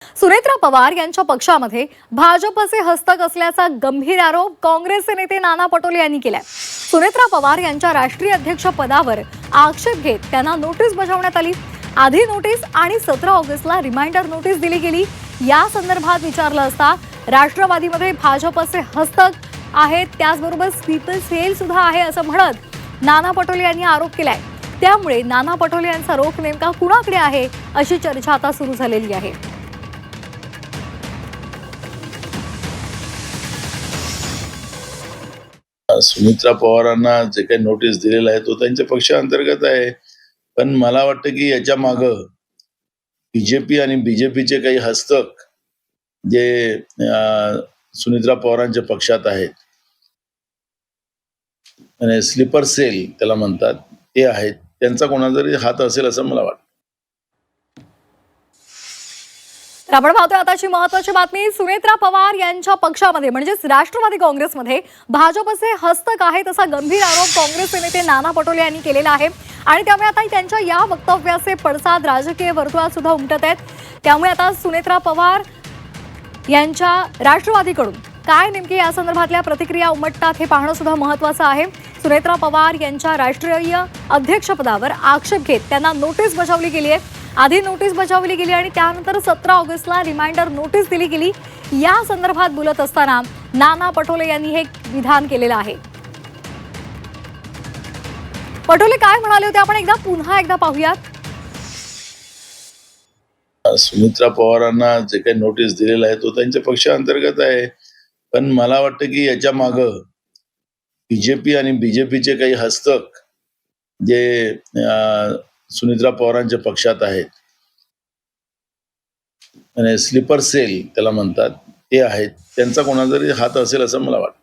सुनेत्रा पवार यांच्या पक्षामध्ये भाजपचे हस्तक असल्याचा गंभीर आरोप काँग्रेसचे नेते नाना पटोले यांनी केलाय। सुनेत्रा पवार यांच्या राष्ट्रीय अध्यक्ष पदावर आक्षेप घेत त्यांना नोटीस बजावण्यात आली। आधी नोटीस आणि 17 ऑगस्टला रिमाइंडर नोटीस दिली गेली। या संदर्भात विचारलं असता राष्ट्रवादीमध्ये भाजपचे हस्तक आहेत, त्याचबरोबर स्लीपर सेल सुद्धा आहे असं म्हणत नाना पटोले यांनी आरोप केलाय। त्यामुळे नाना पटोले यांचा रोख नेमका कुणाकडे आहे अशी चर्चा आता सुरू झालेली आहे। सुनेत्रा पवारांना जे काही नोटीस दिलेला आहे तो त्यांच्या पक्षांतर्गत आहे, पण मला वाटतं की याच्या मागं बीजेपी आणि बीजेपीचे काही हस्तक जे सुनेत्रा पवारांच्या पक्षात आहेत आणि स्लीपर सेल त्याला म्हणतात ते आहेत, त्यांचा कोणाचा तरी हात असेल असं मला वाटतं। आपण पाहतोय आताची महत्त्वाची बातमी। सुनेत्रा पवार यांच्या पक्षामध्ये म्हणजेच राष्ट्रवादी काँग्रेसमध्ये भाजपचे हस्तक आहेत असा गंभीर आरोप काँग्रेसचे नेते नाना पटोले यांनी केलेला आहे आणि त्यामुळे आता त्यांच्या या वक्तव्याचे पडसाद राजकीय वर्तुळात सुद्धा उमटत आहेत। त्यामुळे आता सुनेत्रा पवार यांच्या राष्ट्रवादीकडून काय नेमके या संदर्भातल्या प्रतिक्रिया उमटतात हे पाहणं सुद्धा महत्त्वाचं आहे। सुनेत्रा पवार यांच्या राष्ट्रीय अध्यक्षपदावर आक्षेप घेत त्यांना नोटीस बजावली गेली आहे। आधी नोटीस बजावली गेली आणि त्यानंतर 17 ऑगस्टला रिमाइंडर नोटीस दिली गेली। या संदर्भात बोलत असताना नाना पटोले यांनी हे विधान केलेलं आहे। पटोले काय म्हणाले होते आपण पुन्हा एकदा पाहूयात। सुनेत्रा पवारांना जे काही नोटीस दिलेला आहे तो त्यांच्या पक्षांतर्गत आहे, पण मला वाटतं की याच्या मागं बीजेपी आणि बीजेपीचे काही हस्तक जे सुनेत्रा पवारांच्या पक्षात आहेत आणि स्लीपर सेल त्याला म्हणतात ते आहेत, त्यांचा कोणाचा तरी हात असेल असं मला वाटतं।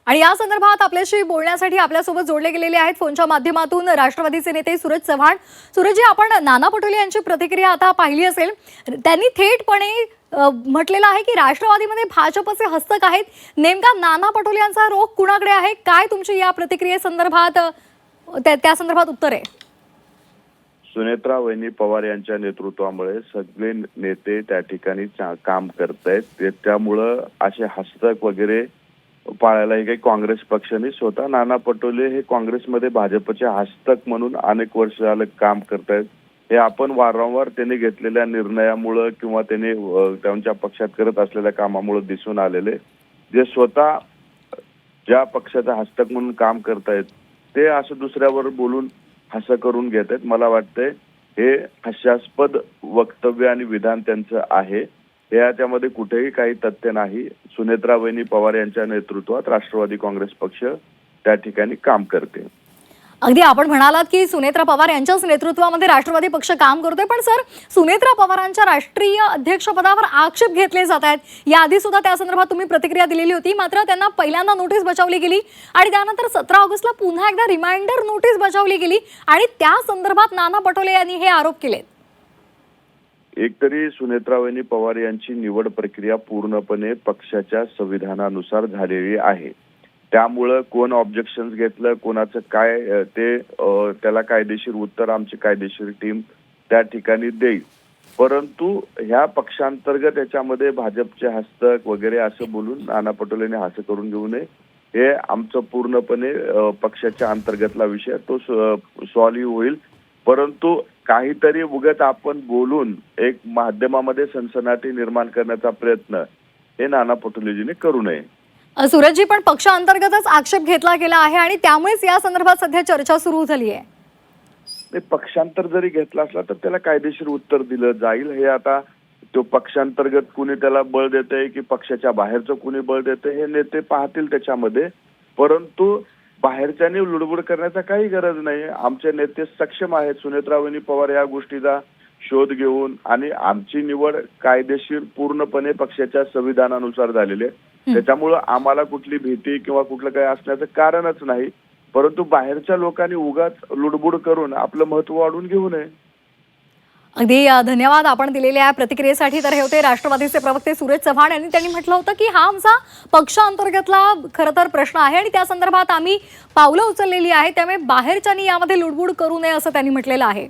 आणि या संदर्भात आपल्याशी बोलण्यासाठी आपल्यासोबत जोडले गेलेले आहेत फोनच्या माध्यमातून राष्ट्रवादीचे नेते सूरज चव्हाण। सूरजजी, आपण नाना पटोले यांची प्रतिक्रिया आता पाहिली असेल, त्यांनी थेटपणे म्हटलेलं आहे की राष्ट्रवादीमध्ये भाजपचे हस्तक आहेत। नेमका नाना पटोले यांचा रोख कुणाकडे आहे, काय तुमची या प्रतिक्रियेसंदर्भात त्या संदर्भात उत्तर आहे? सुनेत्रा वहिनी पवार यांच्या नेतृत्वामुळे सगळे नेते त्या ठिकाणी काम करतायत, त्यामुळं असे हस्तक वगैरे पाळायला काही काँग्रेस पक्षाने स्वतः नाना पटोले हे काँग्रेसमध्ये भाजपचे हस्तक म्हणून अनेक वर्ष झालं काम करतायत। हे आपण वारंवार त्यांनी घेतलेल्या निर्णयामुळं किंवा त्यांनी त्यांच्या पक्षात करत असलेल्या कामामुळे दिसून आलेले, जे स्वतः ज्या पक्षाचा हस्तक म्हणून काम करतायत ते असं दुसऱ्यावर बोलून हसं करून घेत आहेत। मला वाटतंय हे हास्यास्पद वक्तव्य आणि विधान त्यांचं आहे, याच्यामध्ये कुठेही काही तथ्य नाही। सुनेत्रा वहिनी पवार यांच्या नेतृत्वात राष्ट्रवादी काँग्रेस पक्ष त्या ठिकाणी काम करते। अगदी आपण म्हणालात की सुनेत्रा पवार यांच्याच नेतृत्वामध्ये राष्ट्रवादी पक्ष काम करतोय, पण सर सुनेत्रा पवारांच्या राष्ट्रीय अध्यक्षपदावर आक्षेप घेतले जात आहेत। याआधी सुद्धा त्या संदर्भात तुम्ही प्रतिक्रिया दिलेली होती, मात्र त्यांना पहिल्यांदा नोटीस बजावली गेली आणि त्यानंतर 17 ऑगस्टला पुन्हा एकदा रिमाइंडर नोटीस बजावली गेली आणि त्या संदर्भात नाना पटोले यांनी हे आरोप केले। एकतरी सुनेत्रा वहिनी पवार यांची निवड प्रक्रिया पूर्णपणे पक्षाच्या संविधानानुसार झालेली आहे, त्यामुळं कोण ऑब्जेक्शन्स घेतलं, कोणाचं काय ते त्याला कायदेशीर उत्तर आमची कायदेशीर टीम त्या ठिकाणी देईल। परंतु ह्या पक्षांतर्गत याच्यामध्ये भाजपचे हस्तक वगैरे असं बोलून नाना पटोलेने असं करून घेऊ नये। हे आमचं पूर्णपणे पक्षाच्या अंतर्गतला विषय, तो सॉल्व्ह होईल। परंतु काहीतरी उगाच आपण बोलून एक माध्यमामध्ये सनसनाटी निर्माण करण्याचा प्रयत्न हे नाना पटोलेजीने करू नये। सूरजजी, पण पक्षांतर्गतच आक्षेप घेतला गेला आहे आणि त्यामुळेच या संदर्भात सध्या चर्चा सुरू झाली आहे। पक्षांतर जरी घेतला असला तर त्याला कायदेशीर उत्तर दिलं जाईल। हे आता तो पक्षांतर्गत कुणी त्याला बळ देतंय की पक्षाच्या बाहेरचं कुणी बळ देतंय हे नेते पाहतील त्याच्यामध्ये, परंतु बाहेरच्यानी लुडबुड करण्याचा काही गरज नाही। आमचे नेते सक्षम आहेत, सुनेत्रा वहिनी पवार या गोष्टीचा शोध घेऊन, आणि आमची निवड कायदेशीर पूर्णपणे पक्षाच्या संविधानानुसार झालेली आहे, त्याच्यामुळं आम्हाला कुठली भीती किंवा कुठलं काही असण्याचं कारणच नाही। परंतु बाहेरच्या लोकांनी उगाच लुडबुड करून आपलं महत्व वाढवून घेऊ नये। अगदी धन्यवाद आपण दिलेल्या प्रतिक्रियेसाठी। तर हे होते राष्ट्रवादीचे प्रवक्ते सूरज चव्हाण यांनी त्यांनी म्हटलं होतं की हा आमचा पक्षांतर्गतला खरं तर प्रश्न आहे आणि त्या संदर्भात आम्ही पावलं उचललेली आहे, त्यामुळे बाहेरच्यांनी यामध्ये लुडबुड करू नये असं त्यांनी म्हटलेलं आहे।